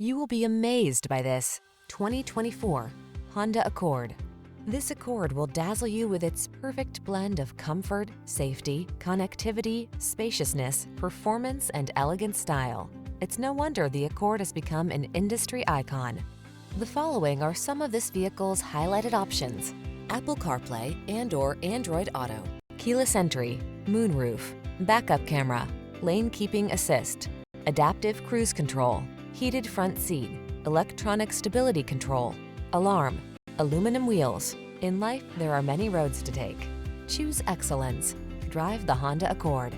You will be amazed by this 2024 Honda Accord. This Accord will dazzle you with its perfect blend of comfort, safety, connectivity, spaciousness, performance, and elegant style. It's no wonder the Accord has become an industry icon. The following are some of this vehicle's highlighted options: Apple CarPlay and/or Android Auto, keyless entry, moonroof, backup camera, lane keeping assist, adaptive cruise control, heated front seat, electronic stability control, alarm, aluminum wheels. In life, there are many roads to take. Choose excellence. Drive the Honda Accord.